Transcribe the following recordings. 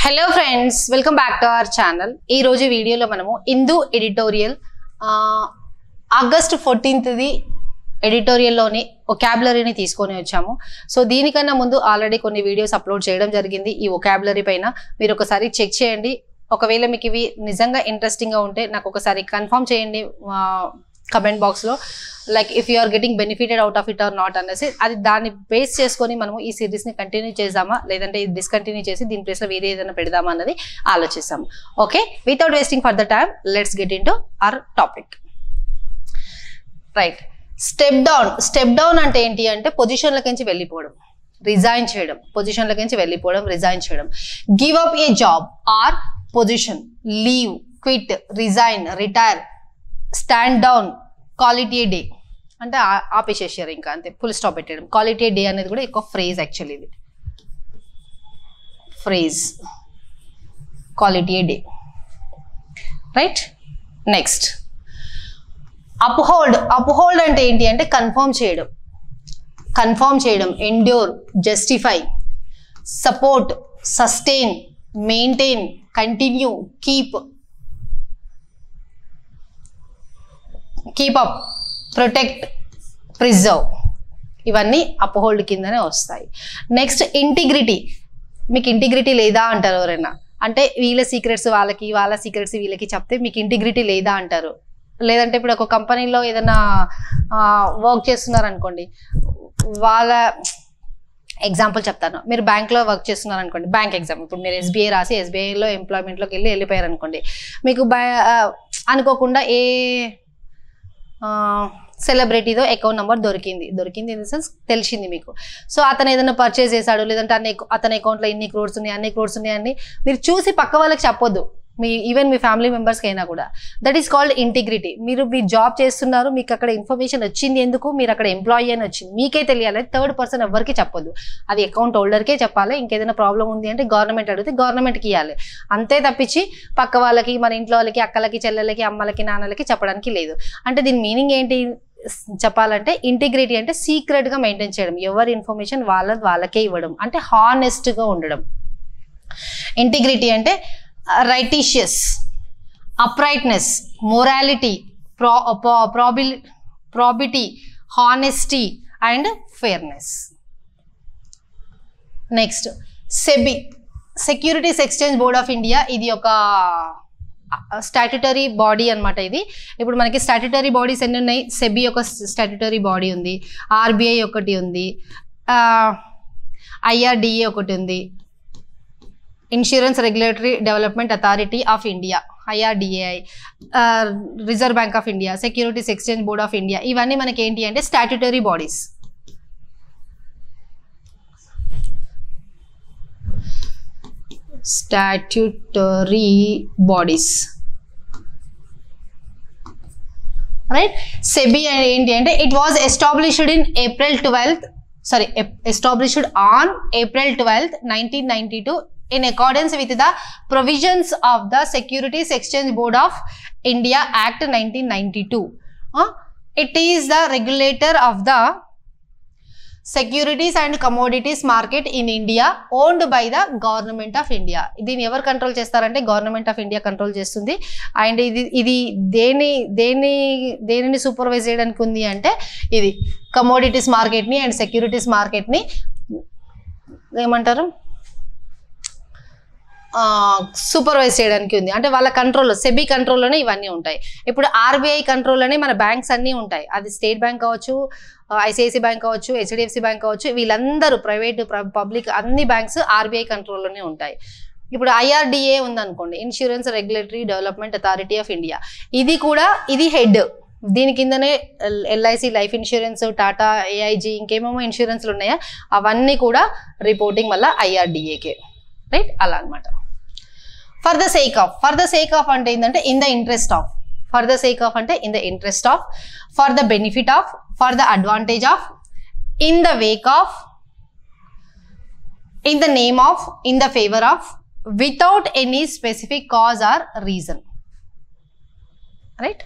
Hello friends, welcome back to our channel. ఈ రోజు వీడియోలో మనము హిందూ ఎడిటోరియల్ ఆగస్ట్ 14th ఎడిటోరియల్లోని ఒకాబులరీని తీసుకొని వచ్చాము. సో దీనికన్నా ముందు ఆల్రెడీ కొన్ని వీడియోస్ అప్లోడ్ చేయడం జరిగింది. ఈ ఒకాబులరీ పైన మీరు ఒకసారి చెక్ చేయండి. ఒకవేళ మీకు ఇవి నిజంగా ఇంట్రెస్టింగ్గా ఉంటే నాకు ఒకసారి కన్ఫర్మ్ చేయండి కమెంట్ బాక్స్లో, like if you are getting benefited out of it or not అనేసి. అది దాన్ని బేస్ చేసుకొని మనము ఈ సిరీస్ని కంటిన్యూ చేద్దామా లేదంటే డిస్కంటిన్యూ చేసి దీని ప్లేస్లో వేరే ఏదైనా పెడదామా అన్నది ఆలోచిస్తాము. Okay, without wasting for the time let's get in to our topic. Right, step down అంటే ఏంటి అంటే పొజిషన్లకి నుంచి వెళ్ళిపోవడం, రిజైన్ చేయడం. పొజిషన్లకి నుంచి వెళ్ళిపోవడం, రిజైన్ చేయడం. Give up A job or position, leave, quit, resign, retire, stand down, call it A day అంటే ఆపేసేసారు, ఇంకా అంతే, ఫుల్ స్టాప్ పెట్టడం. కాల్ ఇట్ ఏ డే అనేది కూడా ఎక్కువ ఫ్రేజ్, యాక్చువల్లీ ఇది phrase, call it A day. Right, next uphold అంటే ఏంటి అంటే కన్ఫర్మ్ చేయడం, endure, justify, support, sustain, maintain, continue, keep up, protect, preserve, ఇవన్నీ అప్హోల్డ్ కిందనే వస్తాయి. Next integrity. మీకు ఇంటిగ్రిటీ లేదా అంటారు ఎవరైనా, అంటే వీళ్ళ సీక్రెట్స్ వాళ్ళకి, వాళ్ళ సీక్రెట్స్ వీళ్ళకి చెప్తే మీకు ఇంటిగ్రిటీ లేదా అంటారు. లేదంటే ఇప్పుడు ఒక కంపెనీలో ఏదైనా వర్క్ చేస్తున్నారు అనుకోండి, వాళ్ళ ఎగ్జాంపుల్ చెప్తాను. మీరు బ్యాంక్లో వర్క్ చేస్తున్నారు అనుకోండి, బ్యాంక్ ఎగ్జామ్. ఇప్పుడు మీరు SBI రాసి SBIలో ఎంప్లాయ్మెంట్లోకి వెళ్ళిపోయారు అనుకోండి, మీకు అనుకోకుండా ఏ సెలబ్రిటీతో అకౌంట్ నెంబర్ దొరికింది ఇన్ ద సెన్స్ తెలిసింది మీకు. సో అతను ఏదైనా పర్చేస్ చేశాడు, లేదంటే అతని అకౌంట్లో ఇన్ని క్రోడ్స్ ఉన్నాయి అని మీరు చూసి పక్క వాళ్ళకి చెప్పొద్దు, ఈవెన్ మీ ఫ్యామిలీ మెంబర్స్కి అయినా కూడా. That is called integrity. మీరు మీ జాబ్ చేస్తున్నారు, మీకు అక్కడ ఇన్ఫర్మేషన్ వచ్చింది, ఎందుకు మీరు అక్కడ ఎంప్లాయీ అని వచ్చింది మీకే తెలియాలి. థర్డ్ పర్సన్ ఎవరికి చెప్పొద్దు, అది అకౌంట్ హోల్డర్కే చెప్పాలి. ఇంకేదైనా ప్రాబ్లం ఉంది అంటే గవర్నమెంట్ అడిగితే గవర్నమెంట్కి ఇవ్వాలి, అంతే తప్పించి పక్క వాళ్ళకి, మన ఇంట్లో వాళ్ళకి, అక్కలకి, చెల్లెలకి, అమ్మలకి, నాన్నలకి చెప్పడానికి లేదు. అంటే దీని మీనింగ్ ఏంటి చెప్పాలంటే, ఇంటిగ్రిటీ అంటే సీక్రెట్గా మెయింటైన్ చేయడం, ఎవరి ఇన్ఫర్మేషన్ వాళ్ళకే ఇవ్వడం, అంటే హానెస్ట్గా ఉండడం. ఇంటిగ్రిటీ అంటే righteous, uprightness, morality, probity, honesty and fairness. Next SEBI, securities exchange board of India. ఇది ఒక స్టాట్యుటరీ బాడీ అనమాట. ఇది ఇప్పుడు మనకి స్టాట్యుటరీ బాడీస్ ఎన్ని ఉన్నాయి? సెబీ ఒక స్టాట్యుటరీ బాడీ ఉంది, RBI ఒకటి ఉంది, IRDA ఒకటి ఉంది, insurance regulatory development authority of India IRDAI, reserve bank of India, securities exchange board of India. ఇవన్నీ మనకి ఏంటి అంటే స్టాట్యుటరీ బాడీస్. రైట్, సెబీ ఏంటి అంటే it was established on April 12th, 1992 in accordance with the provisions of the Securities Exchange Board of India Act 1992. It is the regulator of the securities and commodities market in India, owned by the government of India. దీన్ని ఎవరు control చేస్తారంటే government of India control చేస్తుంది. And ఇది దేనిని supervise చేయడానికి ఉంది అంటే ఇది కమోడిటీస్ మార్కెట్ని అండ్ సెక్యూరిటీస్ మార్కెట్ని ఏమంటారు, సూపర్వైజ్ చేయడానికి ఉంది. అంటే వాళ్ళ కంట్రోల్లో, సెబీ కంట్రోల్లోనే ఇవన్నీ ఉంటాయి. ఇప్పుడు RBI కంట్రోల్లోనే మన బ్యాంక్స్ అన్నీ ఉంటాయి. అది స్టేట్ బ్యాంక్ కావచ్చు, ICICI బ్యాంక్ కావచ్చు, HDFC బ్యాంక్ కావచ్చు, వీళ్ళందరూ ప్రైవేట్, పబ్లిక్ అన్ని బ్యాంక్స్ RBI కంట్రోల్లోనే ఉంటాయి. ఇప్పుడు IRDA ఉందనుకోండి, insurance regulatory development authority of India. ఇది హెడ్. దీని కిందనే LIC life insurance, Tata, AIG, ఇంకేమేమో ఇన్సూరెన్స్లు ఉన్నాయా అవన్నీ కూడా రిపోర్టింగ్ వల్ల IRDAకే. రైట్, అలా అనమాట. ఫర్ ద సేక్ ఆఫ్ అంటే ఏంటంటే in the interest of, for the sake of అంటే in the interest of, for the benefit of, for the advantage of, in the wake of, in the name of, in the favour of, without any specific cause or reason. Right,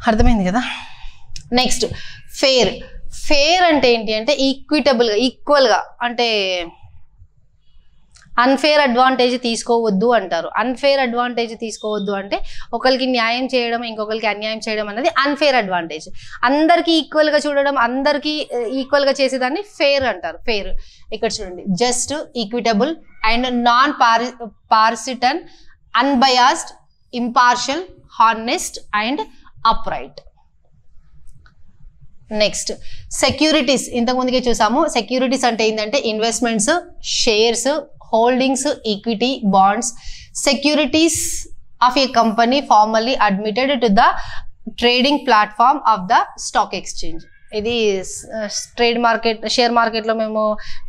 అర్థమైంది కదా. Next fair అంటే ఏంటి అంటే ఈక్విటబుల్గా, ఈక్వల్గా, అంటే unfair advantage తీసుకోవద్దు అంటారు. Unfair advantage తీసుకోవద్దు అంటే ఒకరికి న్యాయం చేయడం ఇంకొకరికి అన్యాయం చేయడం అనేది అన్ఫేర్ అడ్వాంటేజ్. అందరికీ ఈక్వల్గా చూడడం, అందరికీ ఈక్వల్గా చేసేదాన్ని ఫేర్ అంటారు. ఫేర్ ఇక్కడ చూడండి, just, equitable and non partisan, unbiased, impartial, honest and upright. Next securities, ఇంతకుముందుకే చూసాము. సెక్యూరిటీస్ అంటే ఏంటంటే investments, shares, holdings, equity, bonds. Securities of a company formally admitted to the trading platform of the stock exchange. ఇది trade market, share మార్కెట్లో మేము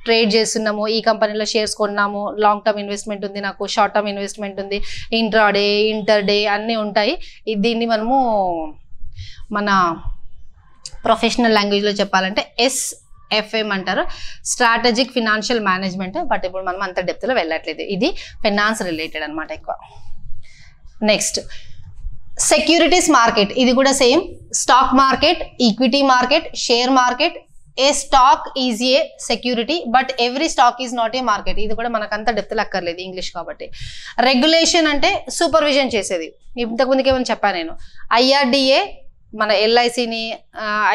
trade చేస్తున్నాము, ఈ కంపెనీలో షేర్స్ కొన్నాము, లాంగ్ టర్మ్ ఇన్వెస్ట్మెంట్ ఉంది, నాకు షార్ట్ టర్మ్ ఇన్వెస్ట్మెంట్ ఉంది, ఇంట్రాడే, ఇంటర్ డే అన్నీ ఉంటాయి. దీన్ని మనము మన ప్రొఫెషనల్ లాంగ్వేజ్లో చెప్పాలంటే SFM అంటారు, స్ట్రాటజిక్ ఫినాన్షియల్ మేనేజ్మెంట్. బట్ ఇప్పుడు మనం అంత డెప్త్లో వెళ్ళట్లేదు, ఇది ఫైనాన్స్ రిలేటెడ్ అనమాట ఎక్కువ. నెక్స్ట్ సెక్యూరిటీస్ మార్కెట్, ఇది కూడా same. Stock market, equity market, share market. A stock is a security but every stock is not a market. ఇది కూడా మనకంత డెప్త్లో అక్కర్లేదు, ఇంగ్లీష్ కాబట్టి. రెగ్యులేషన్ అంటే సూపర్విజన్ చేసేది. ఇంతకుముందుకే ఏమని చెప్పాను నేను, IRDA మన LICని,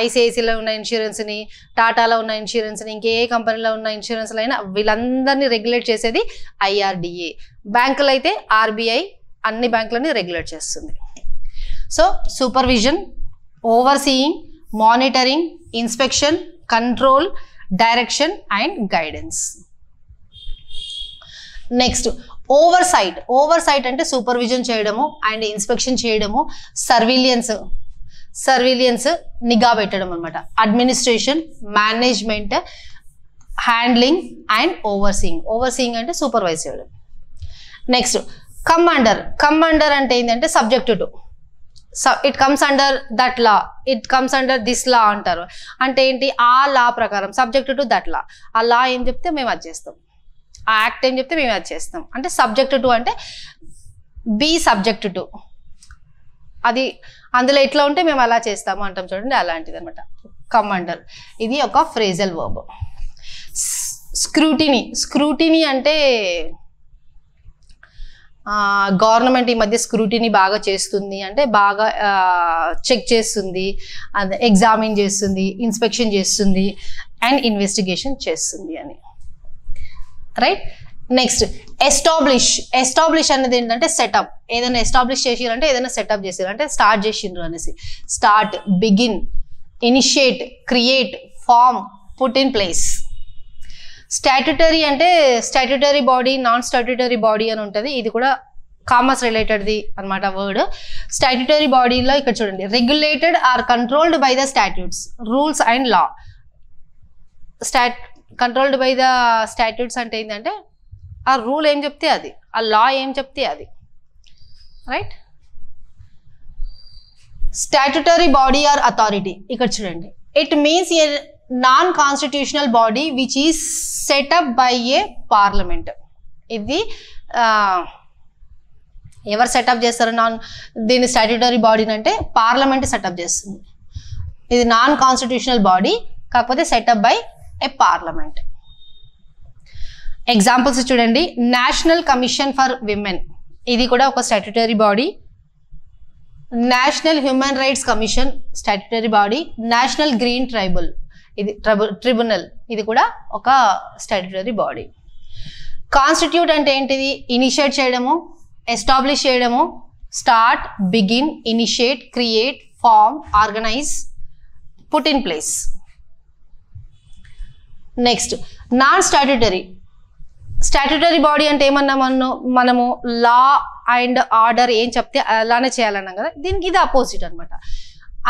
ICICలో ఉన్న ఇన్సూరెన్స్ని, టాటాలో ఉన్న ఇన్సూరెన్స్ని, ఇంకే కంపెనీలో ఉన్న ఇన్సూరెన్స్లు అయినా వీళ్ళందరినీ రెగ్యులేట్ చేసేది IRDA. బ్యాంకులు అయితే RBI అన్ని బ్యాంకులని రెగ్యులేట్ చేస్తుంది. So supervision, overseeing, monitoring, inspection, control, direction and guidance. Next oversight. Oversight అంటే సూపర్విజన్ చేయడము అండ్ ఇన్స్పెక్షన్ చేయడము. సర్వీలియన్స్ నిఘా పెట్టడం అనమాట. Administration, management, handling and overseeing అంటే సూపర్వైజ్ చేయడం. నెక్స్ట్ కమాండర్ అంటే ఏంటంటే subject to, it comes under that law, it comes under this law అంటారు. అంటే ఏంటి, ఆ లా ప్రకారం, సబ్జెక్ట్ టు దట్ లా. ఆ లా ఏం చెప్తే మేము అది చేస్తాం, ఆ యాక్ట్ ఏం చెప్తే మేము అది చేస్తాం. అంటే సబ్జెక్ట్ టు అంటే బీ సబ్జెక్ట్ టు, అది అందులో ఎట్లా ఉంటే మేము అలా చేస్తాము అంటాం చూడండి, అలాంటిది అనమాట కమాండర్. ఇది ఒక ఫ్రేజల్ వర్బ్. స్క్రూటినీ అంటే గవర్నమెంట్ ఈ మధ్య స్క్రూటినీ బాగా చేస్తుంది, అంటే బాగా చెక్ చేస్తుంది, ఎగ్జామిన్ చేస్తుంది, ఇన్స్పెక్షన్ చేస్తుంది అండ్ ఇన్వెస్టిగేషన్ చేస్తుంది అని. రైట్. నెక్స్ట్ ఎస్టాబ్లిష్ అనేది ఏంటంటే సెటప్. ఏదైనా ఎస్టాబ్లిష్ చేసిరంటే ఏదైనా సెటప్ చేసిరు అంటే స్టార్ట్ చేసిండ్రు అనేసి. Start, begin, initiate, create, form, put in place. Statutory అంటే statutory body, non statutory body అని ఉంటుంది. ఇది కూడా కామర్స్ రిలేటెడ్ది అనమాట వర్డ్. స్టాట్యుటరీ బాడీలో ఇక్కడ చూడండి, regulated or controlled by the statutes, rules and law. Controlled by the statutes అంటే ఏంటంటే ఆ రూల్ ఏం చెప్తే అది, ఆ లా ఏం చెప్తే అది. Right. Statutory body or authority, ఇక్కడ చూడండి, it means a non constitutional body which is set up by a parliament. ఇది ఎవరు సెటప్ చేస్తారు? దీన్ని స్టాట్యుటరీ బాడీని అంటే పార్లమెంట్ సెటప్ చేస్తుంది. ఇది నాన్ కాన్స్టిట్యూషనల్ బాడీ, కాకపోతే setup by a parliament. Examples చూడండి, నేషనల్ కమిషన్ ఫర్ విమెన్, ఇది కూడా ఒక statutory body. National human rights commission, statutory body. National green tribunal, ఇది కూడా ఒక స్టాట్యుటరీ బాడీ. కాన్స్టిట్యూట్ అంటే ఏంటిది? ఇనిషియేట్ చేయడము, ఎస్టాబ్లిష్ చేయడము, start, begin, initiate, create, form, organise, put in place. Next non statutory body అంటే ఏమన్నా మనము లా అండ్ ఆర్డర్ ఏం చెప్తే అలానే చేయాలన్నాం కదా, దీనికి ఇది అపోజిట్ అనమాట.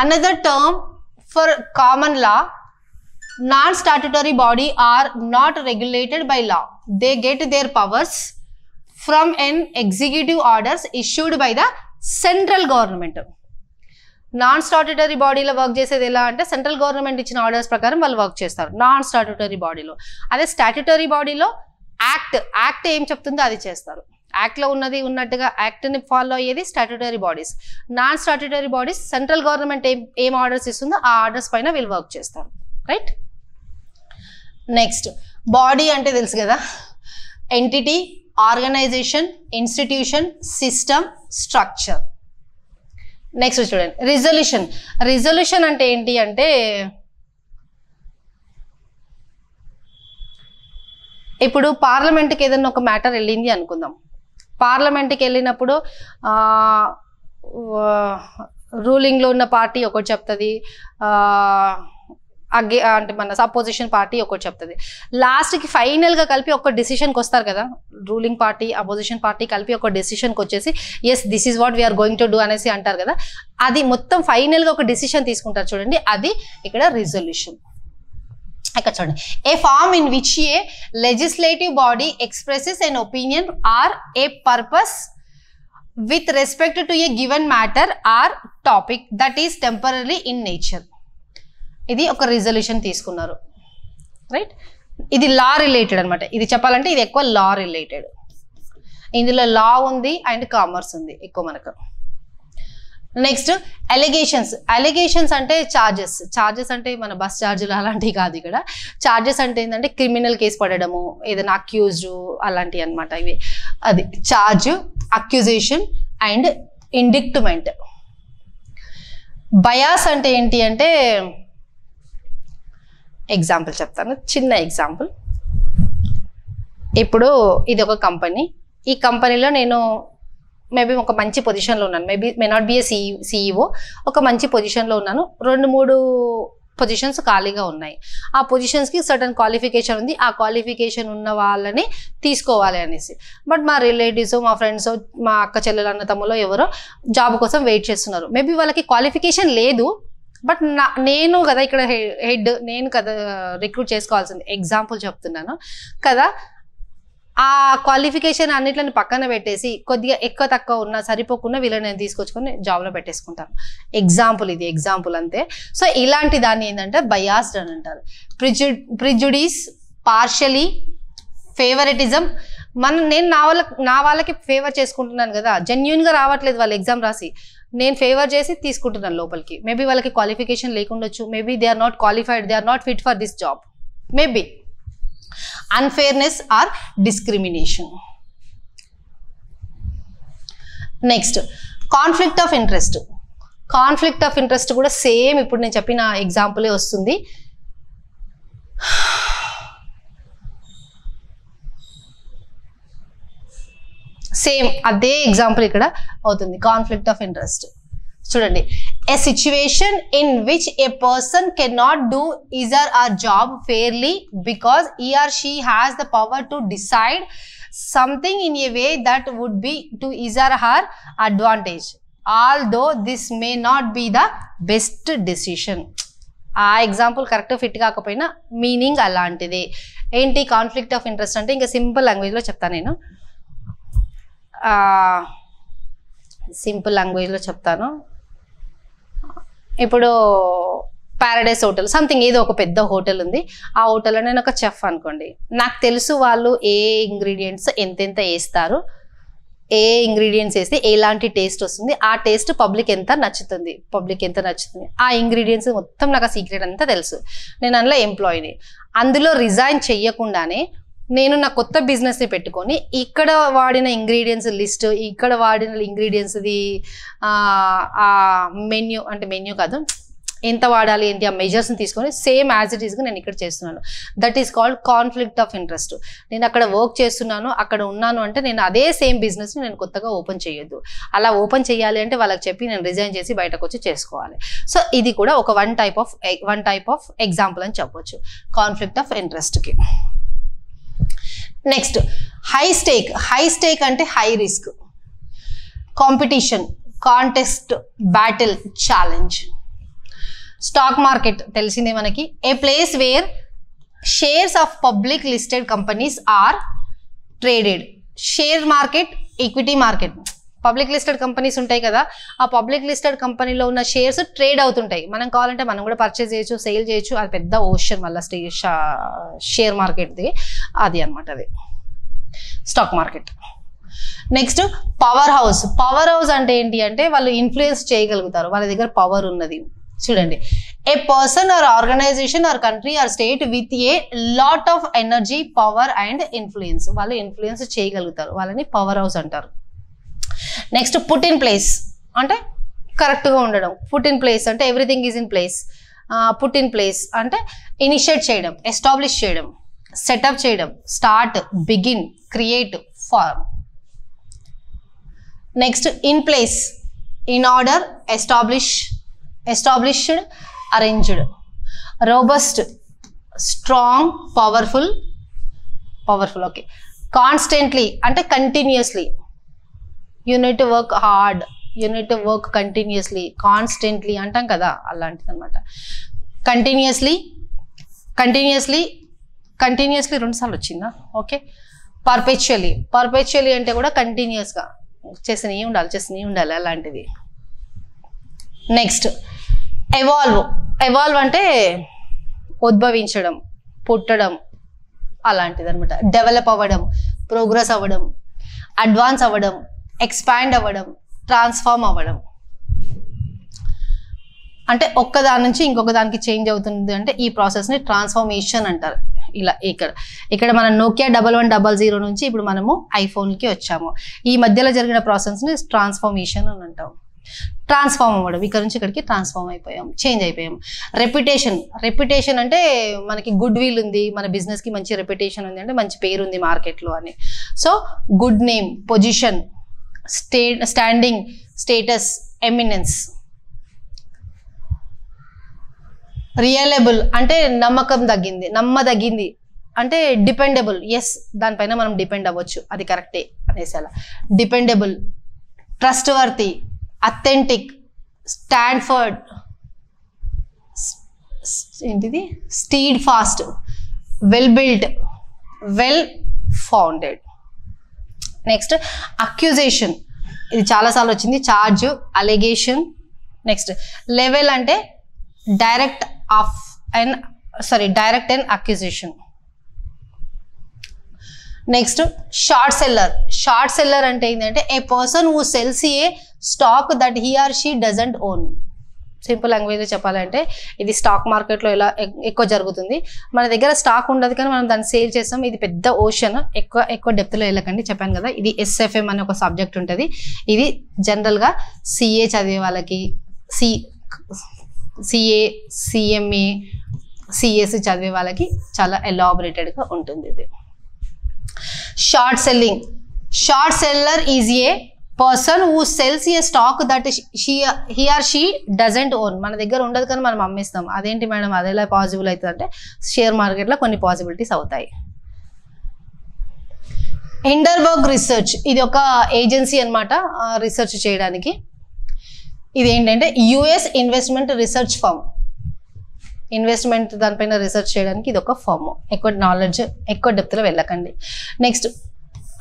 Another term for common law, non statutory body or not regulated by law, they get their powers from an executive orders issued by the central government. Non statutory బాడీలో work చేసేది ఎలా అంటే సెంట్రల్ గవర్నమెంట్ ఇచ్చిన orders ప్రకారం వాళ్ళు work చేస్తారు non statutory బాడీలో. అదే స్టాట్యుటరీ బాడీలో యాక్ట్ ఏం చెప్తుందో అది చేస్తారు. యాక్ట్లో ఉన్నది ఉన్నట్టుగా యాక్ట్ని ఫాలో అయ్యేది statutory bodies. Non statutory bodies central government ఏం ఆర్డర్స్ ఇస్తుందో ఆ ఆర్డర్స్ పైన వీళ్ళు వర్క్ చేస్తారు. రైట్. నెక్స్ట్ బాడీ అంటే తెలుసు కదా, entity, organisation, institution, system, structure. Next చూడండి రిజల్యూషన్. రిజల్యూషన్ అంటే ఏంటి అంటే ఇప్పుడు పార్లమెంట్కి ఏదైనా ఒక మ్యాటర్ వెళ్ళింది అనుకుందాం. పార్లమెంట్కి వెళ్ళినప్పుడు రూలింగ్లో ఉన్న పార్టీ ఒకటి చెప్తుంది, అంటే మన అపోజిషన్ పార్టీ ఒకటి చెప్తుంది. లాస్ట్కి ఫైనల్గా కలిపి ఒక డిసిషన్కి వస్తారు కదా, రూలింగ్ పార్టీ అపోజిషన్ పార్టీ కలిపి ఒక డిసిషన్కి వచ్చేసి yes this is what we are going to do అనేసి అంటారు కదా, అది మొత్తం ఫైనల్గా ఒక డిసిషన్ తీసుకుంటారు చూడండి, అది ఇక్కడ రిజల్యూషన్. ఇక్కడ చూడండి, a form in which a legislative body expresses an opinion or a purpose with respect to a given matter or topic that is temporary in nature. ఇది ఒక రిజల్యూషన్ తీసుకున్నారు, రైట్. ఇది లా రిలేటెడ్ అనమాట. ఇది చెప్పాలంటే ఇది ఎక్కువ లా రిలేటెడ్. ఇందులో లా ఉంది అండ్ కామర్స్ ఉంది ఎక్కువ మనకు. Next allegations. అలిగేషన్స్ అంటే చార్జెస్. చార్జెస్ అంటే మన బస్ ఛార్జీలు అలాంటివి కాదు. ఇక్కడ చార్జెస్ అంటే ఏంటంటే క్రిమినల్ కేసు పడడము, ఏదైనా అక్యూజ్డ్ అలాంటివి అనమాట. ఇవి అది చార్జ్, అక్యూజేషన్ అండ్ ఇండిక్ట్మెంట్. బయాస్ అంటే ఏంటి అంటే ఎగ్జాంపుల్ చెప్తాను, చిన్న ఎగ్జాంపుల్. ఇప్పుడు ఇది ఒక కంపెనీ. ఈ కంపెనీలో నేను మేబీ ఒక మంచి పొజిషన్లో ఉన్నాను, may not be A CEO, ఒక మంచి పొజిషన్లో ఉన్నాను. 2-3 పొజిషన్స్ ఖాళీగా ఉన్నాయి. ఆ పొజిషన్స్కి సర్టన్ క్వాలిఫికేషన్ ఉంది, ఆ క్వాలిఫికేషన్ ఉన్న వాళ్ళని తీసుకోవాలి అనేసి. బట్ మా రిలేటివ్స్, మా ఫ్రెండ్స్, మా అక్క చెల్లెలు, అన్న తమ్ములో ఎవరో జాబ్ కోసం వెయిట్ చేస్తున్నారు. మేబీ వాళ్ళకి క్వాలిఫికేషన్ లేదు, బట్ నేను కదా ఇక్కడ హెడ్, నేను కదా రిక్రూట్ చేసుకోవాల్సింది. ఎగ్జాంపుల్ చెప్తున్నాను కదా. ఆ క్వాలిఫికేషన్ అన్నిట్లని పక్కన పెట్టేసి కొద్దిగా ఎక్కువ తక్కువ ఉన్నా సరిపోకుండా వీళ్ళని నేను తీసుకొచ్చుకొని జాబ్లో పెట్టేసుకుంటాను. ఎగ్జాంపుల్, ఇది ఎగ్జాంపుల్ అంతే. సో ఇలాంటి దాన్ని ఏంటంటే బయాస్డ్ అని అంటారు. Prejudice, partially, favouritism. నేను నా వాళ్ళకి ఫేవర్ చేసుకుంటున్నాను కదా, జెన్యున్గా రావట్లేదు వాళ్ళు ఎగ్జామ్ రాసి, నేను ఫేవర్ చేసి తీసుకుంటున్నాను లోపలికి. మేబీ వాళ్ళకి క్వాలిఫికేషన్ లేకుండొచ్చు, maybe they are not qualified, they are not fit for this job, maybe. Unfairness or discrimination. Next, conflict of interest. Conflict of interest కూడా సేమ్ ఇప్పుడు నేను చెప్పిన ఎగ్జాంపులే వస్తుంది. సేమ్ అదే ఎగ్జాంపుల్ ఇక్కడ అవుతుంది. కాన్ఫ్లిక్ట్ ఆఫ్ ఇంట్రెస్ట్ చూడండి, a situation in which a person cannot do his or her job fairly because he or she has the power to decide something in a way that would be to his or her advantage, although this may not be the best decision. ఆ example correct fit కాకపోయినా meaning అలాంటిదే. ఏంటి conflict of interest అంటే, ఇంకా simple లాంగ్వేజ్లో చెప్తాను నేను, simple లాంగ్వేజ్లో చెప్తాను. ఇప్పుడు ప్యారడైస్ హోటల్ సంథింగ్ ఏదో ఒక పెద్ద హోటల్ ఉంది. ఆ హోటల్లో నేను ఒక చెఫ్ అనుకోండి. నాకు తెలుసు వాళ్ళు ఏ ఇంగ్రీడియంట్స్ ఎంతెంత వేస్తారు, ఏ ఇంగ్రీడియంట్స్ వేస్తే ఎలాంటి టేస్ట్ వస్తుంది, ఆ టేస్ట్ పబ్లిక్ ఎంత నచ్చుతుంది, ఆ ఇంగ్రీడియంట్స్ మొత్తం నాకు ఆ సీక్రెట్ అంతా తెలుసు. నేను అందులో ఎంప్లాయీని. అందులో రిజైన్ చెయ్యకుండానే నేను నా కొత్త బిజినెస్ని పెట్టుకొని ఇక్కడ వాడిన ఇంగ్రీడియంట్స్ లిస్ట్, ఇక్కడ వాడిన ఇంగ్రీడియంట్స్ది ఆ మెన్యూ, అంటే మెన్యూ కాదు, ఎంత వాడాలి ఏంటి ఆ మెజర్స్ని తీసుకొని సేమ్ యాజ్ ఇట్ ఈస్గా నేను ఇక్కడ చేస్తున్నాను. That is called conflict of interest. నేను అక్కడ వర్క్ చేస్తున్నాను, అక్కడ ఉన్నాను అంటే నేను అదే సేమ్ బిజినెస్ని నేను కొత్తగా ఓపెన్ చేయొద్దు. అలా ఓపెన్ చేయాలి అంటే వాళ్ళకి చెప్పి నేను రిజైన్ చేసి బయటకు వచ్చి చేసుకోవాలి. సో ఇది కూడా ఒక వన్ టైప్ ఆఫ్ ఎగ్జాంపుల్ అని చెప్పొచ్చు కాన్ఫ్లిక్ట్ ఆఫ్ ఇంట్రెస్ట్కి. నెక్స్ట్ హై స్టేక్ అంటే high risk, competition, contest, battle, challenge. Stock market తెలిసిందే మనకి, a place where shares of public listed companies are traded. Share market, equity market, public listed companies ఉంటాయి కదా, ఆ public listed కంపెనీలో ఉన్న shares trade అవుతుంటాయి. మనం కావాలంటే మనం కూడా పర్చేస్ చేయొచ్చు, సేల్ చేయొచ్చు. అది పెద్ద ఓషన్ మళ్ళీ షేర్ మార్కెట్ది, అది అనమాట అది stock market. Next power house అంటే ఏంటి అంటే వాళ్ళు ఇన్ఫ్లుయెన్స్ చేయగలుగుతారు, వాళ్ళ దగ్గర పవర్ ఉన్నది. చూడండి, ఏ person are organisation are country or state with a lot of energy, power and influence. వాళ్ళు ఇన్ఫ్లుయెన్స్ చేయగలుగుతారు, వాళ్ళని పవర్ హౌస్ అంటారు. నెక్స్ట్ పుట్ ఇన్ ప్లేస్ అంటే కరెక్ట్గా ఉండడం. పుట్ ఇన్ ప్లేస్ అంటే everything is in place. Put in place అంటే initiate చేయడం, ఎస్టాబ్లిష్ చేయడం, సెటప్ చేయడం, start, begin, create, form. Next in place, in order, established, arranged. Robust, strong, powerful. Okay. Constantly అంటే continuously. You need to work hard, you need to work continuously, constantly అంటాం కదా, అలాంటిది అనమాట. Continuously 2 సార్లు వచ్చిందా? Okay. పర్పెచువల్లీ అంటే కూడా కంటిన్యూస్గా చేస్తూనే ఉండాలి అలాంటిది. నెక్స్ట్ ఎవాల్వ్ అంటే ఉద్భవించడం, పుట్టడం అలాంటిది అనమాట. డెవలప్ అవ్వడం, ప్రోగ్రెస్ అవ్వడం, అడ్వాన్స్ అవ్వడం, ఎక్స్పాండ్ అవ్వడం, ట్రాన్స్ఫార్మ్ అవ్వడం. అంటే ఒక్కదాని నుంచి ఇంకొక దానికి చేంజ్ అవుతుంది అంటే ఈ ప్రాసెస్ని ట్రాన్స్ఫార్మేషన్ అంటారు. ఇలా ఇక్కడ మనం నోకియా 1100 నుంచి ఇప్పుడు మనము ఐఫోన్కి వచ్చాము. ఈ మధ్యలో జరిగిన ప్రాసెస్ని ట్రాన్స్ఫార్మేషన్ అని అంటాం. ట్రాన్స్ఫార్మ్ అవ్వడం, ఇక్కడ నుంచి ఇక్కడికి ట్రాన్స్ఫార్మ్ అయిపోయాం, చేంజ్ అయిపోయాం. రెప్యుటేషన్ అంటే మనకి గుడ్ విల్ ఉంది, మన బిజినెస్కి మంచి రెప్యుటేషన్ ఉంది అంటే మంచి పేరు ఉంది మార్కెట్లో అని. So good name, position, standing, status, eminence. Reliable అంటే నమ్మదగింది అంటే డిపెండబుల్. ఎస్, దానిపైన మనం డిపెండ్ అవ్వచ్చు, అది కరెక్టే అనేసి అలా. డిపెండబుల్, ట్రస్ట్ వర్తీ, అథెంటిక్, స్టాండ్ఫర్డ్, ఏంటిది, steadfast, well built, well founded. Next accusation, ఇది చాలాసార్లు వచ్చింది. Charge, allegation. నెక్స్ట్ లెవెల్ అంటే direct and accusation. Next short seller అంటే ఏంటంటే a person who sells a stock that he or she doesn't own. Simple లాంగ్వేజ్లో చెప్పాలంటే ఇది stock మార్కెట్లో ఎలా ఎక్కువ జరుగుతుంది. మన దగ్గర స్టాక్ ఉండదు కానీ మనం దాన్ని సేల్ చేస్తాం. ఇది పెద్ద ఓషన్, ఎక్కువ డెప్త్లో వెళ్ళకండి, చెప్పాను కదా. ఇది SFM అనే ఒక సబ్జెక్ట్ ఉంటుంది. ఇది జనరల్గా CA చదివే వాళ్ళకి, CA, CMA, CS చదివే వాళ్ళకి చాలా ఎలాబొరేటెడ్గా ఉంటుంది ఇది. Short seller is a person who sells a stock that he or she doesn't own. మన దగ్గర ఉండదు కానీ మనం అమ్మేస్తాం. అదేంటి మేడం, అది ఎలా పాసిబుల్ అవుతుంది అంటే షేర్ మార్కెట్లో కొన్ని పాసిబిలిటీస్ అవుతాయి. హిండర్బర్గ్ రీసెర్చ్, ఇది ఒక ఏజెన్సీ అనమాట రీసెర్చ్ చేయడానికి. ఇది ఏంటంటే US investment research firm. Investment దానిపైన రీసెర్చ్ చేయడానికి ఇది ఒక ఫర్మ్. ఎక్కువ డెప్త్లో వెళ్ళకండి. నెక్స్ట్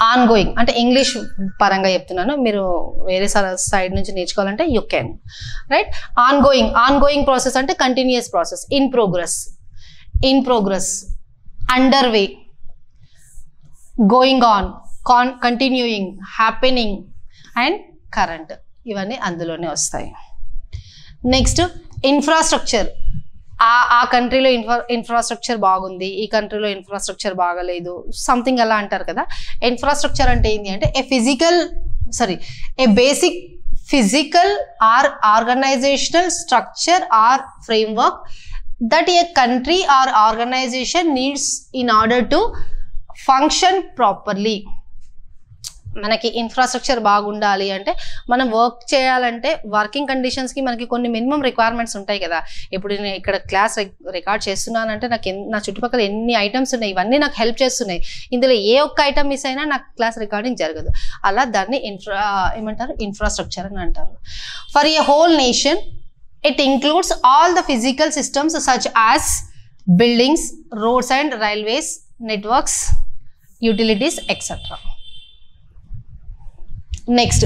ఆన్ గోయింగ్ అంటే ఇంగ్లీష్ పరంగా చెప్తున్నాను, మీరు వేరే సైడ్ నుంచి నేర్చుకోవాలంటే you can, right. Ongoing process అంటే continuous process. In progress, under way, going on, continuing, happening and current. ఇవన్నీ అందులోనే వస్తాయి. నెక్స్ట్ ఇన్ఫ్రాస్ట్రక్చర్, ఆ కంట్రీలో ఇన్ఫ్రాస్ట్రక్చర్ బాగుంది, ఈ కంట్రీలో ఇన్ఫ్రాస్ట్రక్చర్ బాగలేదు, సంథింగ్ అలా అంటారు కదా. ఇన్ఫ్రాస్ట్రక్చర్ అంటే ఏంటి అంటే a basic physical or organisational structure or framework that a country or organisation needs in order to function properly. మనకి ఇన్ఫ్రాస్ట్రక్చర్ బాగుండాలి అంటే మనం వర్క్ చేయాలంటే వర్కింగ్ కండిషన్స్కి మనకి కొన్ని మినిమం రిక్వైర్మెంట్స్ ఉంటాయి కదా. ఇప్పుడు నేను ఇక్కడ క్లాస్ రికార్డ్ చేస్తున్నానంటే నా చుట్టుపక్కల ఎన్ని ఐటమ్స్ ఉన్నాయి, ఇవన్నీ నాకు హెల్ప్ చేస్తున్నాయి. ఇందులో ఏ ఒక్క ఐటమ్ మిస్ అయినా నాకు క్లాస్ రికార్డింగ్ జరగదు. అలా దాన్ని ఇన్ఫ్రాస్ట్రక్చర్ అని అంటారు. For a whole nation it includes all the physical systems such as buildings, roads and railways, networks, utilities etcetera. Next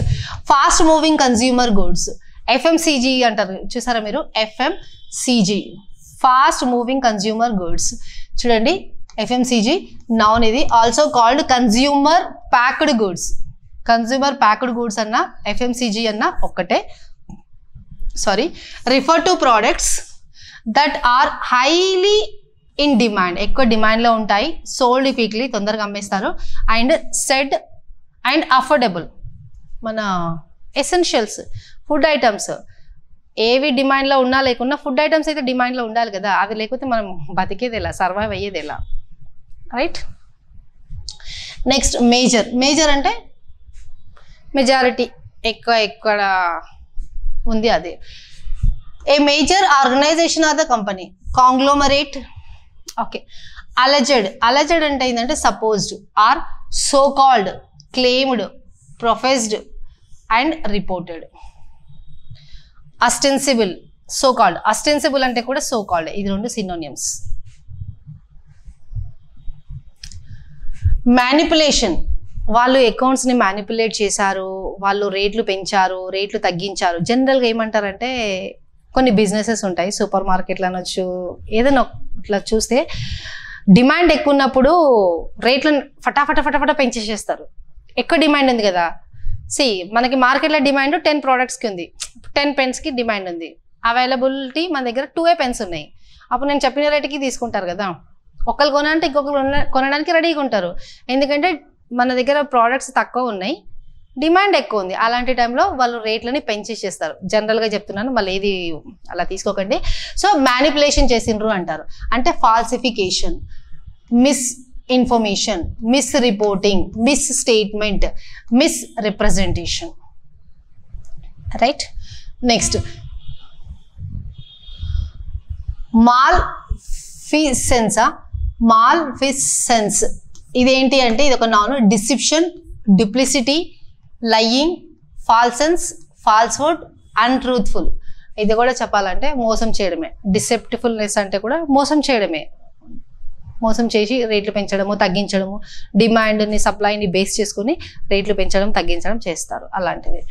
fast moving consumer goods, FMCG అంటారు చూసారా మీరు, FMCG fast moving consumer goods. చూడండి FMCG noun, ఇది also called consumer packed goods. Consumer packed goods అన్న FMCG అన్న ఒక్కటే. Refer to products that are highly in demand, ఎక్కువ డిమాండ్లో ఉంటాయి, సోల్డ్ క్విక్లీ, తొందరగా అమ్మేస్తారు, అండ్ సెడ్ అండ్ అఫోర్డబుల్. మన ఎసెన్షియల్స్, ఫుడ్ ఐటమ్స్ ఏవి డిమాండ్లో ఉన్నా లేకున్నా ఫుడ్ ఐటమ్స్ అయితే డిమాండ్లో ఉండాలి కదా, అది లేకపోతే మనం బతికేది ఎలా, సర్వైవ్ అయ్యేది ఎలా, రైట్. Next major. మేజర్ అంటే మెజారిటీ, ఎక్కడ ఉంది అది. A major organisation or the company, conglomerate. Okay. Alleged. Alleged అంటే ఏంటంటే supposed or so called, claimed, professed and reported. Ostensible, so called. Ostensible అంటే కూడా సో కాల్డ్, ఇది రెండు సినోనిమ్స్. మ్యానిపులేషన్, వాళ్ళు అకౌంట్స్ని మ్యానిపులేట్ చేశారు, వాళ్ళు రేట్లు పెంచారు, రేట్లు తగ్గించారు. జనరల్గా ఏమంటారంటే కొన్ని బిజినెసెస్ ఉంటాయి, సూపర్ మార్కెట్లు అనొచ్చు, ఏదైనా ఇట్లా చూస్తే డిమాండ్ ఎక్కువ ఉన్నప్పుడు రేట్లను ఫటాఫట పెంచేసేస్తారు. ఎక్కువ డిమాండ్ ఉంది కదా, మనకి మార్కెట్లో డిమాండ్ 10 ప్రోడక్ట్స్కి ఉంది, 10 పెన్స్కి డిమాండ్ ఉంది, అవైలబిలిటీ మన దగ్గర 2 పెన్స్ ఉన్నాయి. అప్పుడు నేను చెప్పిన రేటుకి తీసుకుంటారు కదా, ఒకళ్ళు కొనాలంటే ఇంకొకరు కొనడానికి రెడీగా ఉంటారు, ఎందుకంటే మన దగ్గర ప్రోడక్ట్స్ తక్కువ ఉన్నాయి, డిమాండ్ ఎక్కువ ఉంది. అలాంటి టైంలో వాళ్ళు రేట్లని పెంచేసేస్తారు. జనరల్గా చెప్తున్నాను, మళ్ళీ ఏది అలా తీసుకోకండి. సో మ్యానిపులేషన్ చేసిండ్రు అంటారు, అంటే falsification, misinformation, misreporting, misstatement, misrepresentation, right. Next malfeasance. Malfeasance ఇదేంటి అంటే ఇది ఒక noun. Deception, duplicity, lying, falseness, falsehood, untruthful. ఇది కూడా చెప్పాలంటే మోసం చేయడమే. డిసెప్టిఫుల్నెస్ అంటే కూడా మోసం చేయడమే, మోసం చేసి రేట్లు పెంచడము తగ్గించడము, డిమాండ్ని సప్లైని బేస్ చేసుకుని రేట్లు పెంచడం తగ్గించడం చేస్తారు, అలాంటిది.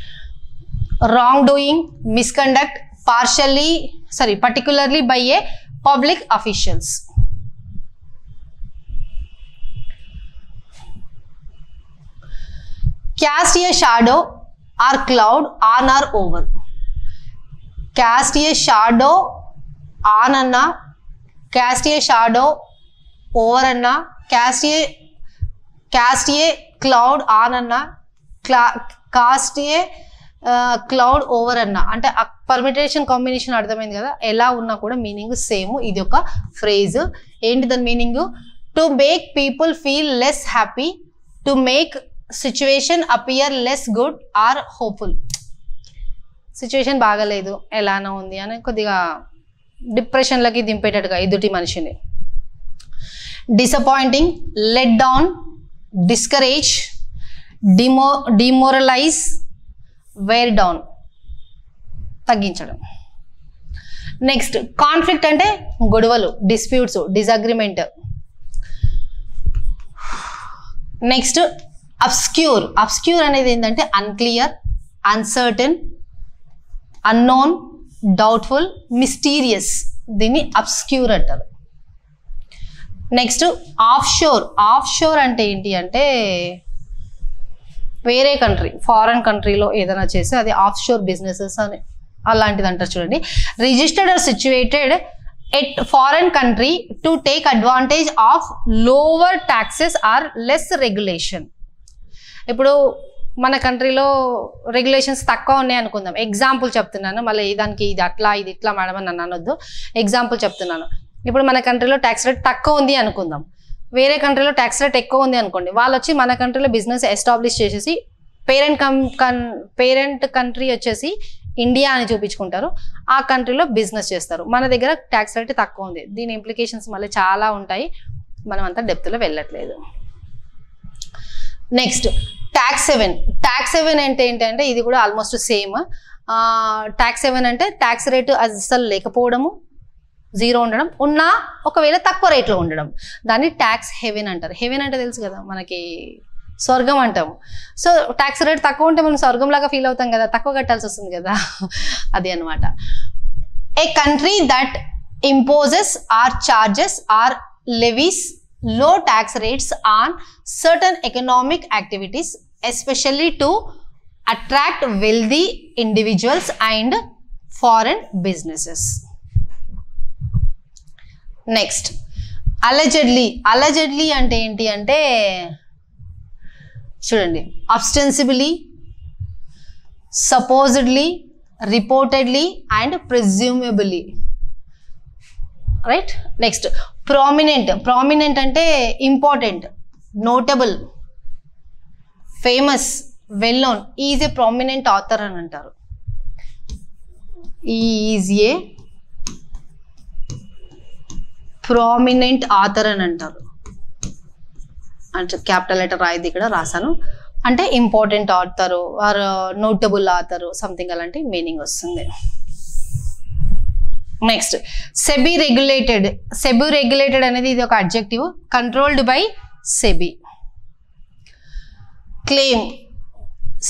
Wrong doing, misconduct, particularly by A public officials. Cast a shadow or cloud on or over. Cast a shadow on anna, cast a shadow over anna, cast a cloud on anna, cast a cloud over anna. అంటే permutation combination అర్థమైంది కదా, ఎలా ఉన్నా కూడా meaning same. ఇది ఒక phrase. ఏంటి దాని meaning? To make people feel less happy, to make situation appear less good or hopeful. Situation బాగలేదు, ఎలానో ఉంది అని కొద్దిగా డిప్రెషన్లకి దింపేటట్టుగా ఎదుటి మనిషిని. Disappointing, let down, discourage, demoralise, wear down, తగ్గించడం. నెక్స్ట్ కాన్ఫ్లిక్ట్ అంటే గొడవలు, disputes, disagreement. Next obscure. Obscure అనేది ఏంటంటే unclear, uncertain, unknown, doubtful, mysterious. దీన్ని అబ్స్క్యూర్ అంటారు. Next off shore. Off shore అంటే ఏంటి అంటే వేరే కంట్రీ, ఫారెన్ కంట్రీలో ఏదైనా చేస్తే అది ఆఫ్ షోర్ బిజినెసెస్ అని అలాంటిది అంటారు చూడండి. Registered or situated at foreign country to take advantage of lower taxes or less regulation. ఇప్పుడు మన కంట్రీలో రెగ్యులేషన్స్ తక్కువ ఉన్నాయి అనుకుందాం, ఎగ్జాంపుల్ చెప్తున్నాను, మళ్ళీ దానికి ఇది అట్లా ఇది ఇట్లా మేడం అని నన్ను అనొద్దు, ఎగ్జాంపుల్ చెప్తున్నాను. ఇప్పుడు మన కంట్రీలో ట్యాక్స్ రేట్ తక్కువ ఉంది అనుకుందాం, వేరే కంట్రీలో ట్యాక్స్ రేట్ ఎక్కువ ఉంది అనుకోండి. వాళ్ళు వచ్చి మన కంట్రీలో బిజినెస్ ఎస్టాబ్లిష్ చేసేసి పేరెంట్ కంట్రీ వచ్చేసి ఇండియా అని చూపించుకుంటారు, ఆ కంట్రీలో బిజినెస్ చేస్తారు. మన దగ్గర ట్యాక్స్ రేట్ తక్కువ ఉంది. దీని ఇంప్లికేషన్స్ మళ్ళీ చాలా ఉంటాయి, మనం అంతా డెప్త్లో వెళ్ళట్లేదు. Next tax haven. Tax haven అంటే ఏంటంటే ఇది కూడా ఆల్మోస్ట్ సేమ్. ట్యాక్స్ హెవెన్ అంటే ట్యాక్స్ రేటు అసలు లేకపోవడము, జీరో ఉండడం, ఉన్నా ఒకవేళ తక్కువ రేట్లో ఉండడం, దాన్ని ట్యాక్స్ హెవెన్ అంటారు. హెవెన్ అంటే తెలుసు కదా మనకి, స్వర్గం అంటాము. సో ట్యాక్స్ రేట్ తక్కువ ఉంటే మనం స్వర్గంలాగా ఫీల్ అవుతాం కదా, తక్కువ కట్టాల్సి వస్తుంది కదా, అది అనమాట. A country that imposes or charges or levies low tax rates on certain economic activities, especially to attract wealthy individuals and foreign businesses. Next allegedly. Allegedly అంటే ఏంటి అంటే చూడండి, ostensibly, supposedly, reportedly and presumably. Right. Next prominent. Prominent అంటే important, notable, famous, well known. Is a prominent author అని అంటారు. Is a prominent author అని అంటారు. అంటే క్యాపిటల్ లెటర్ రాయిది, ఇక్కడ రాశాను. అంటే important author or notable author something అలాంటి మీనింగ్ వస్తుంది. Next SEBI regulated. SEBI regulated అనేది ఇది ఒక adjective, controlled by SEBI. Claim,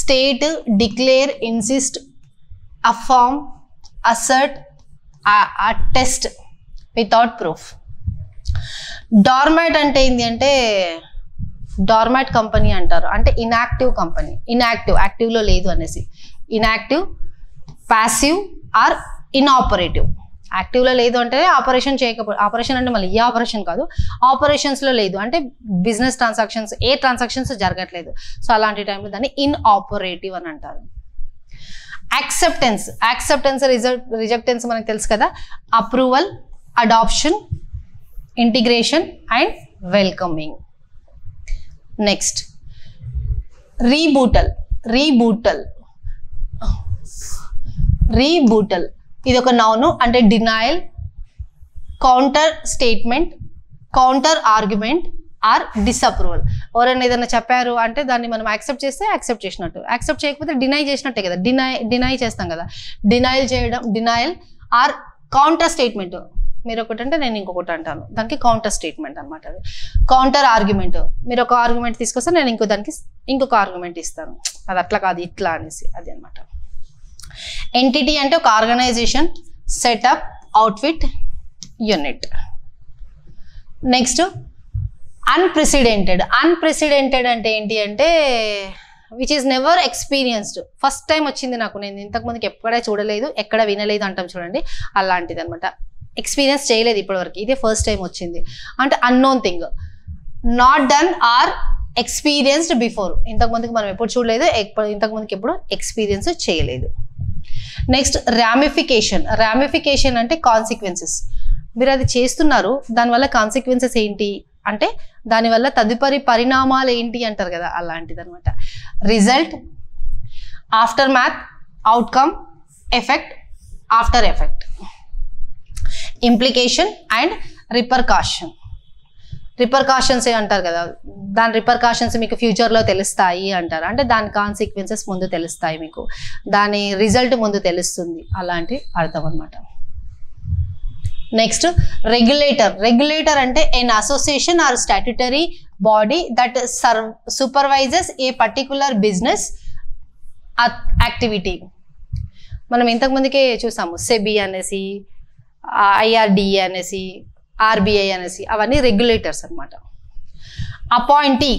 state, declare, insist, affirm, assert, attest without proof. Dormant అంటే ఏంటి అంటే డార్మాట్ కంపెనీ అంటారు. అంటే ఇన్యాక్టివ్ కంపెనీ. ఇన్యాక్టివ్, యాక్టివ్లో లేదు అనేసి. Inactive, passive or inoperative. యాక్టివ్లో లేదు అంటే ఆపరేషన్ చేయకపోతే, ఆపరేషన్ అంటే మళ్ళీ ఏ ఆపరేషన్ కాదు, ఆపరేషన్స్లో లేదు అంటే బిజినెస్ ట్రాన్సాక్షన్స్, ఏ ట్రాన్సాక్షన్స్ జరగట్లేదు. సో అలాంటి టైంలో దాన్ని ఇన్ఆపరేటివ్ అని అంటారు. యాక్సెప్టెన్స్. యాక్సెప్టెన్స్, రిజెక్టెన్స్ మనకు తెలుసు కదా. Approval, adoption, integration and welcoming. Next rebuttal. Rebuttal, rebuttal ఇది ఒక నౌన్. అంటే denial, counter statement, counter argument or disapproval. ఎవరైనా ఏదైనా చెప్పారు అంటే దాన్ని మనం యాక్సెప్ట్ చేస్తే యాక్సెప్ట్ చేసినట్టు, యాక్సెప్ట్ చేయకపోతే డినై చేసినట్టే కదా. డినై చేస్తాం కదా. డినయల్ చేయడం, డినయల్ ఆర్ కౌంటర్ స్టేట్మెంట్. మీరు ఒకటి అంటే నేను ఇంకొకటి అంటాను, దానికి కౌంటర్ స్టేట్మెంట్ అనమాట. అది కౌంటర్ ఆర్గ్యుమెంట్. మీరు ఒక ఆర్గ్యుమెంట్ తీసుకొస్తే నేను దానికి ఇంకొక ఆర్గ్యుమెంట్ ఇస్తాను. అది అట్లా కాదు ఇట్లా అనేసి, అది అనమాట. ఎంటిటీ అంటే ఒక organisation, setup, outfit, unit. Next unprecedented. Unprecedented అంటే ఏంటి అంటే which is never experienced. First time వచ్చింది నాకు, నేను ఇంతకుముందుకు ఎక్కడా చూడలేదు, ఎక్కడ వినలేదు అంటాం చూడండి, అలాంటిది అనమాట. ఎక్స్పీరియన్స్ చేయలేదు ఇప్పటివరకు, ఇదే ఫస్ట్ టైం వచ్చింది. అంటే unknown thing, not done or experienced before. ఇంతకుముందుకు మనం ఎప్పుడు చూడలేదు, ఇంతకుముందుకు ఎప్పుడు ఎక్స్పీరియన్స్ చేయలేదు. Next ramification. రామిఫికేషన్ అంటే కాన్సిక్వెన్సెస్. మీరు అది చేస్తున్నారు, దానివల్ల కాన్సిక్వెన్సెస్ ఏంటి అంటే దానివల్ల తదుపరి పరిణామాలు ఏంటి అంటారు కదా, అలాంటిది అనమాట. Result, aftermath, outcome, effect, after effect. Implication and repercussion. Repercussions అంటారు కదా, దాని రిపర్కాషన్స్ మీకు ఫ్యూచర్లో తెలుస్తాయి అంటారు. అంటే దాని కాన్సిక్వెన్సెస్ ముందు తెలుస్తాయి మీకు, దాని రిజల్ట్ ముందు తెలుస్తుంది, అలాంటి అర్థం అనమాట. Next regulator. రెగ్యులేటర్ అంటే an association or statutory body that supervises a particular business activity. మనం ఇంతకుముందుకే చూసాము, సెబీ అనేసి, ఐఆర్డిఏ అనేసి, ఆర్బిఐ అనేసి, అవన్నీ రెగ్యులేటర్స్ అనమాట. అపాయింటీ.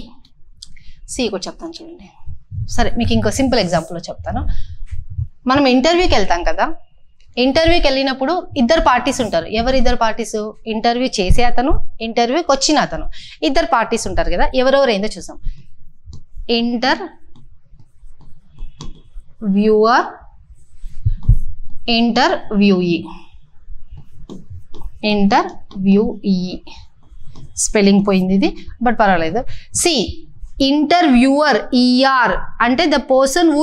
ఒకటి చెప్తాను చూడండి. సరే, మీకు ఇంకో సింపుల్ ఎగ్జాంపుల్లో చెప్తాను. మనం ఇంటర్వ్యూకి వెళ్తాం కదా, ఇంటర్వ్యూకి వెళ్ళినప్పుడు ఇద్దరు పార్టీస్ ఉంటారు. ఎవరు ఇద్దరు పార్టీస్? ఇంటర్వ్యూ చేసే అతను, ఇంటర్వ్యూకి వచ్చిన అతను, ఇద్దరు పార్టీస్ ఉంటారు కదా. ఎవరెవరు ఏందో చూసాం. ఇంటర్వ్యూవర్, ఇంటర్వ్యూఈ. ఇంటర్వ్యూఈ స్పెల్లింగ్ పోయింది ఇది, బట్ పర్వాలేదు. ఇంటర్వ్యూవర్, ఈఆర్ అంటే ద పర్సన్ హూ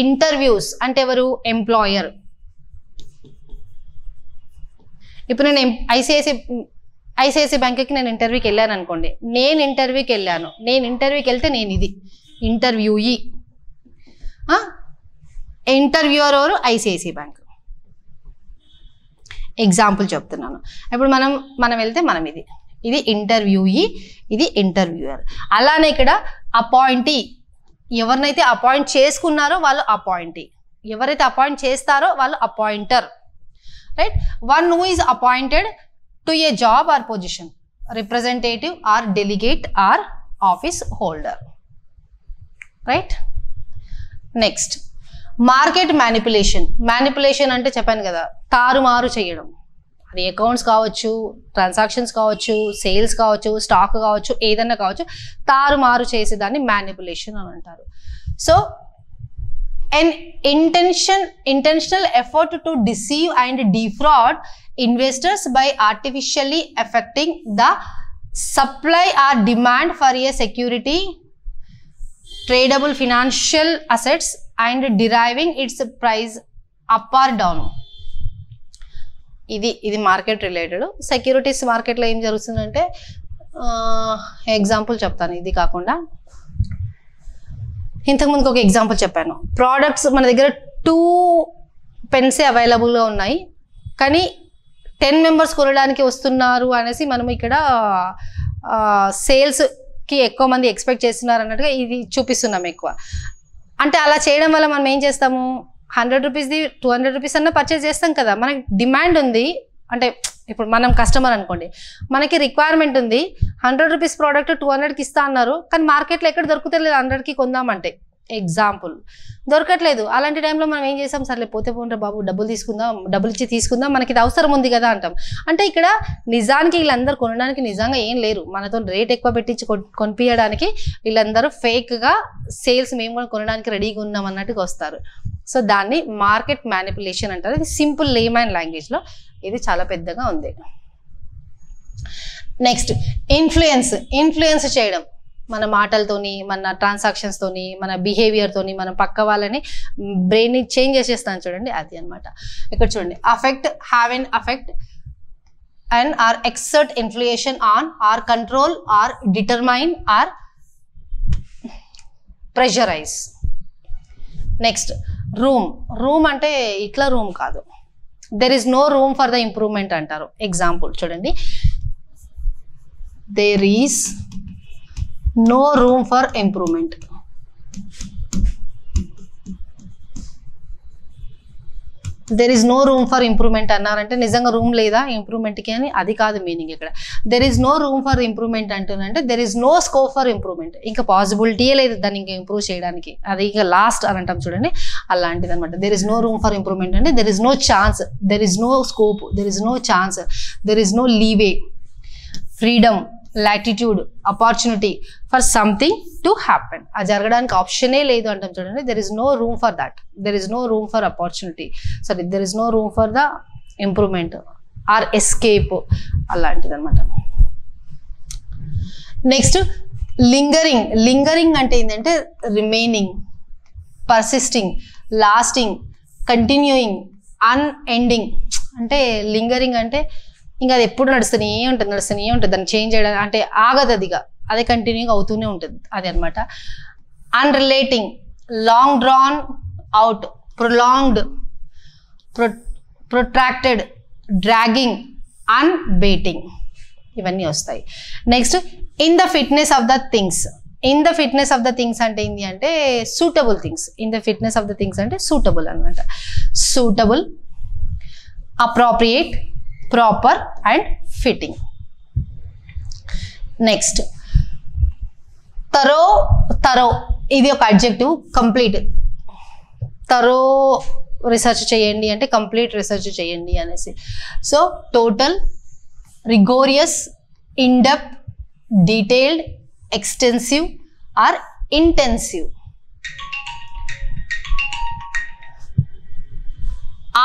ఇంటర్వ్యూస్, అంటే ఎవరు? ఎంప్లాయర్. ఇప్పుడు నేను ఐసిఐసిఐ బ్యాంక్కి నేను ఇంటర్వ్యూకి వెళ్ళాను అనుకోండి, నేను ఇంటర్వ్యూకి వెళ్తే నేను ఇది ఇంటర్వ్యూఈ. ఇంటర్వ్యూవర్ ఎవరు? ICICI bank. ఎగ్జాంపుల్ చెప్తున్నాను. ఇప్పుడు మనం వెళ్తే మనం ఇది ఇంటర్వ్యూఈ, ఇది ఇంటర్వ్యూయర్. అలానే ఇక్కడ అపాయింటీ, ఎవరినైతే అపాయింట్ చేసుకున్నారో వాళ్ళు అపాయింటీ, ఎవరైతే అపాయింట్ చేస్తారో వాళ్ళు appointer. Right. One who is appointed to a job or position, representative or delegate or office holder. Right. Next market manipulation. Manipulation అంటే చెప్పాను కదా, తారుమారు చేయడం, అది అకౌంట్స్ కావచ్చు, ట్రాన్సాక్షన్స్ కావచ్చు, సేల్స్ కావచ్చు, స్టాక్ కావచ్చు, ఏదన్నా కావచ్చు, తారుమారు చేసేదాన్ని మ్యానిపులేషన్ అని అంటారు. So an intentional effort to deceive and defraud investors by artificially affecting the supply or demand for a security, tradable financial assets and deriving its price up or down. ఇది market related. Securities మార్కెట్లో ఏం జరుగుతుందంటే example చెప్తాను. ఇది కాకుండా ఇంతకుముందుకు ఒక example చెప్పాను. Products మన దగ్గర 2 పెన్సే అవైలబుల్గా ఉన్నాయి, కానీ 10 మెంబర్స్ కొనడానికి వస్తున్నారు అనేసి మనం ఇక్కడ సేల్స్కి ఎక్కువ మంది ఎక్స్పెక్ట్ చేస్తున్నారు అన్నట్టుగా ఇది చూపిస్తున్నాం ఎక్కువ. అంటే అలా చేయడం వల్ల మనం ఏం చేస్తాము, 100 రూపీస్ది 200 రూపీస్ అన్న పర్చేస్ చేస్తాం కదా. మనకి డిమాండ్ ఉంది, అంటే ఇప్పుడు మనం కస్టమర్ అనుకోండి, మనకి రిక్వైర్మెంట్ ఉంది, 100 రూపీస్ ప్రోడక్ట్ 200కి ఇస్తా అన్నారు, కానీ మార్కెట్లో ఎక్కడ దొరుకుతలేదు 100కి కొందామంటే, ఎగ్జాంపుల్ దొరకట్లేదు. అలాంటి టైంలో మనం ఏం చేస్తాం, సర్లే పోతే పోండ్రా బాబు, డబ్బులు ఇచ్చి తీసుకుందాం, మనకి ఇది అవసరం ఉంది కదా అంటాం. అంటే ఇక్కడ నిజానికి వీళ్ళందరూ కొనడానికి నిజంగా ఏం లేరు, మనతో రేట్ ఎక్కువ పెట్టించి కొనిపించడానికి వీళ్ళందరూ ఫేక్గా సేల్స్ మేము కూడా కొనడానికి రెడీగా ఉన్నాం అన్నట్టుగా వస్తారు. సో దాన్ని మార్కెట్ మ్యానిపులేషన్ అంటారు. ఇది సింపుల్ లేమ్యాన్ లాంగ్వేజ్లో, ఇది చాలా పెద్దగా ఉంది. నెక్స్ట్ ఇన్ఫ్లుయెన్స్ చేయడం, మన మాటలతోని, మన ట్రాన్సాక్షన్స్తోని, మన బిహేవియర్తోని మనం పక్క వాళ్ళని బ్రెయిన్ని చేంజ్ చేసేస్తాను చూడండి, అది అనమాట. ఇక్కడ చూడండి, have an effect and or exert influence on or control or determine or pressurize. Next room అంటే ఇట్లా రూమ్ కాదు, there is no room for the improvement అంటారు. ఎగ్జాంపుల్ చూడండి, there is no room for improvement. there is no room for improvement అన్నారంటే నిజంగా room లేదా ఇంప్రూవ్మెంట్కి అని, అది కాదు మీనింగ్ ఇక్కడ. there is no room for improvement అంటున్నంటే there is no scope for improvement, ఇంకా పాసిబిలిటీయే లేదు దాన్ని ఇంకా ఇంప్రూవ్ చేయడానికి, అది ఇంకా లాస్ట్ అని అంటాం చూడండి, అలాంటిది అనమాట. there is no room for improvement అంటే there is no chance, there is no scope, there is no chance, there is no leeway, freedom, latitude, opportunity for something to happen. అది జరగడానికి ఆప్షనే లేదు అంటాం చూడండి. there is no room for that, there is no room for opportunity, sorry, there is no room for the improvement or escape, అలాంటిది అనమాట. Next lingering అంటే ఏంటంటే remaining, persisting, lasting, continuing, unending. అంటే లింగరింగ్ అంటే ఇంకా అది ఎప్పుడు నడుస్తూనే ఉంటుంది, దాన్ని చేంజ్ చేయడం అంటే ఆగదు, అదే కంటిన్యూగా అవుతూనే ఉంటుంది, అది అనమాట. Unrelenting, long drawn out, prolonged, protracted, dragging, unabating, ఇవన్నీ వస్తాయి. Next in the fitness of the things అంటే ఏంటి అంటే suitable things. In the fitness of the things అంటే సూటబుల్ అనమాట. Suitable, appropriate, proper and fitting. Next తరో ఇది ఒక అడ్జెక్టివ్. కంప్లీట్, తరో రీసెర్చ్ చేయండి అంటే కంప్లీట్ రీసెర్చ్ చేయండి అనేసి. So total, rigorous, in depth, detailed, extensive or intensive.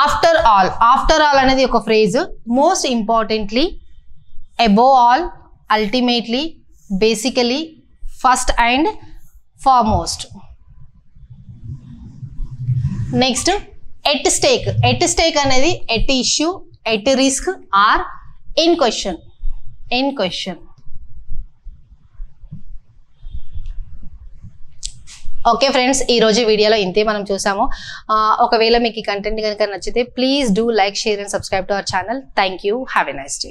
After all అనేది ఒక phrase. Most importantly, above all, ultimately, basically, first and foremost. Next at stake అనేది at issue, at risk or in question. Okay friends, ఈరోజు వీడియోలో ఇంతే మనం చూసాము. ఒకవేళ మీకు ఈ కంటెంట్ కనుక నచ్చితే please do like, share and subscribe to our channel. Thank you. Have a nice day.